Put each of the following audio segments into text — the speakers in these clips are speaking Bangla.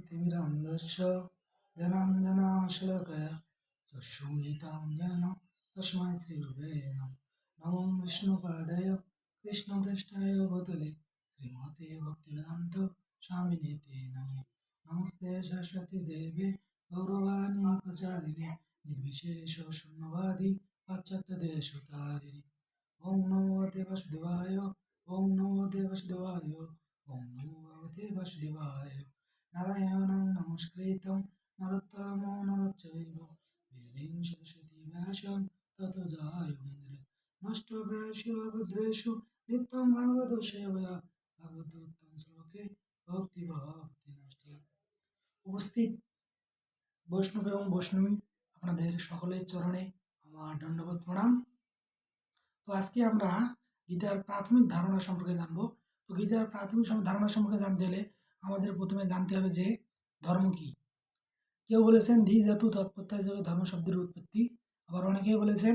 ज्ञानञ्जनशलाकया ज्ञानाञ्जनशलाकया चक्षुरुन्मिलितं येन तस्मै श्रीगुरवे नमः। नमो विष्णुपादाय कृष्णप्रेष्ठाय भूतले श्रीमते भक्तिवेदान्त स्वामिनिते नमः। नमस्ते सरस्वती देवे गौरवाणी प्रचारिणे निर्विशेष शून्यवादी पाश्चात्यदेशतारिणे। ओम नमो वासुदेवाय ओम नमो वासुदेवाय ओम नमो भगवते वासुदेवाय। नारायणं नमस्कृतं नरोत्तमं नरश्चैव वेदं सरस्वती व्यासं ततो जयमुदीरये। नष्टप्रायेषु अभद्रेषु नित्यं भागवतो सेवया भागवतोत्तम श्लोके भक्ति नष्टे। উপস্থিত বৈষ্ণব এবং বৈষ্ণবী আপনাদের সকলের চরণে আমার দণ্ডবোধ প্রণাম। তো আজকে আমরা গীতার প্রাথমিক ধারণা সম্পর্কে জানব। তো গীতার প্রাথমিক ধারণা সম্পর্কে জানতে হলে আমাদের প্রথমে জানতে হবে যে ধর্ম কি। কেউ বলেছেন ধী ধাতু তৎপ্রত্যয় হিসেবে ধর্ম শব্দের উৎপত্তি, আবার অনেকেই বলেছেন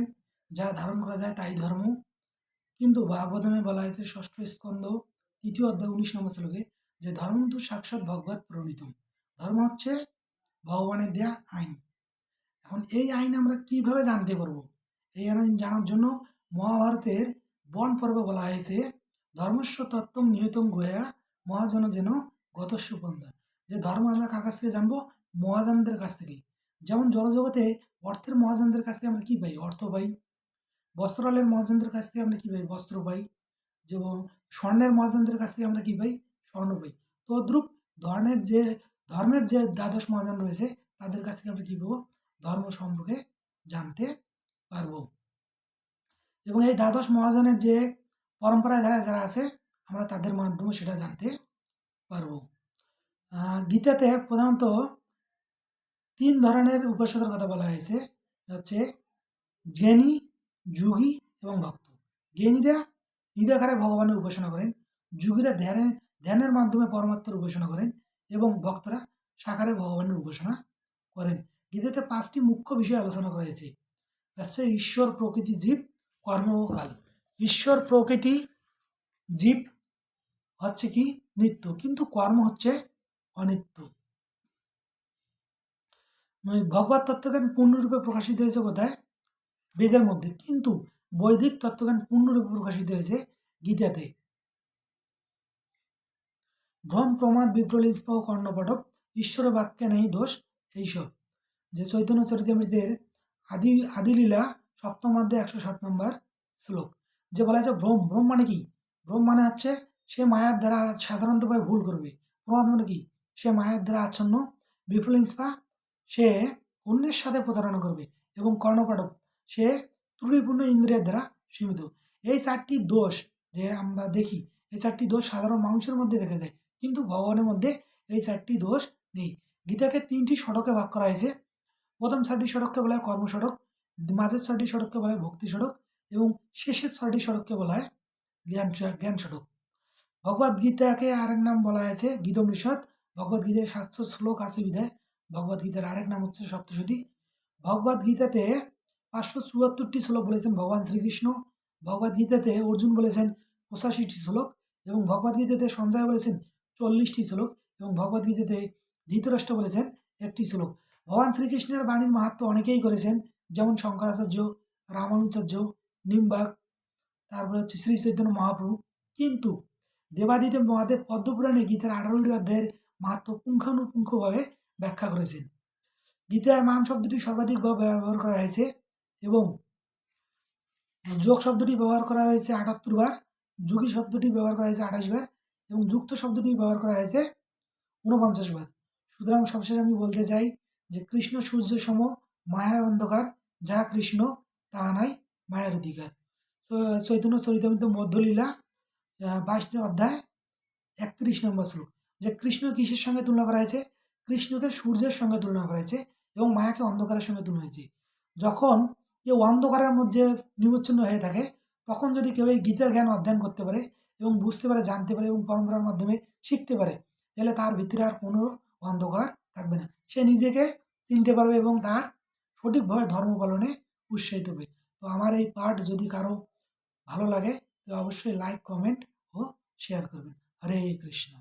যা ধারণ করা যায় তাই ধর্ম। কিন্তু ভাগবতমে বলা হয়েছে ষষ্ঠ স্কন্ধ ৩য় অধ্যায় ১৯ নম্বর শ্লোকে যে ধর্ম তো সাক্ষাৎ ভগবত প্রণীতম, ধর্ম হচ্ছে ভগবানের দেয়া আইন। এখন এই আইন আমরা কিভাবে জানতে পারবো? এই আইন জানার জন্য মহাভারতের বন পর্বে বলা হয়েছে ধর্মস্ব তত্ত্বম নিহতম গোয়া মহাজন যেন গতস্য পন্থা। যে ধর্ম আমরা কার কাছ থেকে জানবো? মহাজনদের কাছ থেকে। যেমন জড়জগতে অর্থের মহাজনদের কাছ থেকে আমরা কি পাই? অর্থ পাই। বস্ত্রালয়ের মহাজনদের কাছ থেকে আমরা কি পাই? বস্ত্র পাই। যেমন স্বর্ণের মহাজনদের কাছ থেকে আমরা কি পাই? স্বর্ণ পাই। তদ্রূপ ধর্মের যে দ্বাদশ মহাজন রয়েছে তাদের কাছ থেকে আমরা কি পাবো? ধর্ম সম্পর্কে জানতে পারবো। এবং এই দ্বাদশ মহাজনের যে পরম্পরায় যারা আছে আমরা তাদের মাধ্যমে সেটা জানতে পারবো। গীতাতে প্রধানত 3 ধরনের উপাসকের কথা বলা হয়েছে, হচ্ছে জ্ঞানী, যোগী এবং ভক্ত। জ্ঞানীরা নিরাকারে ভগবানের উপাসনা করেন, যোগীরা ধ্যানের মাধ্যমে পরমাত্মার উপাসনা করেন এবং ভক্তরা সাকারে ভগবানের উপাসনা করেন। গীতাতে 5টি মুখ্য বিষয় আলোচনা করা হয়েছে, হচ্ছে ঈশ্বর, প্রকৃতি, জীব, কর্ম ও কাল। ঈশ্বর, প্রকৃতি, জীব হচ্ছে কি নিত্য, কিন্তু কর্ম হচ্ছে অনিত্য। ভগবত তত্ত্বজ্ঞান পূর্ণরূপে প্রকাশিত হয়েছে কোথায়? বেদের মধ্যে, কিন্তু বৈদিক তত্ত্বজ্ঞান পূর্ণরূপে প্রকাশিত হয়েছে গীতাতে। ভ্রম, প্রমাদ, বিপ্রলিপ্স ও কর্ণপাঠক, ঈশ্বর বাক্যে নেই দোষ, এইসব। যে চৈতন্য চরিতামৃতের আদিলীলা 7ম অধ্যায় 107 নম্বর শ্লোক, যে বলা আছে ভ্রম। ভ্রম মানে কি? ভ্রম মানে হচ্ছে সে মায়ার দ্বারা সাধারণতভাবে ভুল করবে। প্রমাদ মানে কি? সে মায়ার দ্বারা আচ্ছন্ন। বিপ্রলিপ্সা সে অন্যের সাথে প্রতারণা করবে। এবং কর্ণপাঠক সে ত্রুটিপূর্ণ ইন্দ্রিয়ের দ্বারা সীমিত। এই 4টি দোষ যে আমরা দেখি, এই 4টি দোষ সাধারণ মানুষের মধ্যে দেখা যায়, কিন্তু ভগবানের মধ্যে এই 4টি দোষ নেই। গীতাকে 3টি সড়কে ভাগ করা হয়েছে। প্রথম 6টি সড়ককে বলা হয় কর্ম সড়ক, মাঝের 6টি সড়ককে বলা হয় ভক্তি সড়ক এবং শেষের 6টি সড়ককে বলা হয় জ্ঞান সড়ক। ভগবদ গীতাকে আরেক নাম বলা হয়েছে গীতোপনিষদ। ভগবদ গীতায় 700 শ্লোক আছে বিধায় ভগবদ গীতার আরেক নাম হচ্ছে সপ্তশতী। ভগবদ গীতাতে 574টি শ্লোক বলেছেন ভগবান শ্রীকৃষ্ণ। ভগবদ গীতাতে অর্জুন বলেছেন 85টি শ্লোক এবং ভগবদ গীতাতে সঞ্জয় বলেছেন 40টি শ্লোক এবং ভগবদ গীতাতে ধৃতরাষ্ট্র বলেছেন 1টি শ্লোক। ভগবান শ্রীকৃষ্ণের বাণীর মাহাত্ম্য অনেকেই করেছেন, যেমন শঙ্করাচার্য, রামানুচার্য, নিম্বাক, তারপরে হচ্ছে শ্রী চৈতন্য মহাপ্রভু। কিন্তু দেবাদিদেব মহাদেব পদ্মপুরাণে গীতার 18টি অধ্যায়ের মাহাত্ম্য পুঙ্খানুপুঙ্খভাবে ব্যাখ্যা করেছেন। গীতায় মাম শব্দটি সর্বাধিক ব্যবহার করা হয়েছে এবং যোগ শব্দটি ব্যবহার করা হয়েছে 78 বার, যোগী শব্দটি ব্যবহার করা হয়েছে 28 বার এবং যুক্ত শব্দটি ব্যবহার করা হয়েছে 49 বার। সুতরাং সবশেষে আমি বলতে চাই যে কৃষ্ণ সূর্য সম, মায়ায় অন্ধকার, যা কৃষ্ণ তাহা নাই মায়ার অধিকার। চৈতন্য চরিতামৃত মধ্যলীলা 22 অধ্যায় 31 নম্বর শ্লোক, যে কৃষ্ণ কিসের সঙ্গে তুলনা করা হয়েছে? কৃষ্ণকে সূর্যের সঙ্গে তুলনা করা হয়েছে এবং মায়াকে অন্ধকারের সঙ্গে তুলনা হয়েছে। যখন কেউ অন্ধকারের মধ্যে নিমজ্জিত হয়ে থাকে, তখন যদি কেউ এই গীতার জ্ঞান অধ্যয়ন করতে পারে এবং বুঝতে পারে, জানতে পারে এবং পরম্পরার মাধ্যমে শিখতে পারে, তাহলে তার ভিতরে আর কোনো অন্ধকার থাকবে না। সে নিজেকে চিনতে পারবে এবং তার সঠিকভাবে ধর্ম পালনে উৎসাহিত হবে। তো আমার এই পাঠ যদি কারো ভালো লাগে তো অবশ্যই লাইক, কমেন্ট ও শেয়ার করবেন। হরে কৃষ্ণ।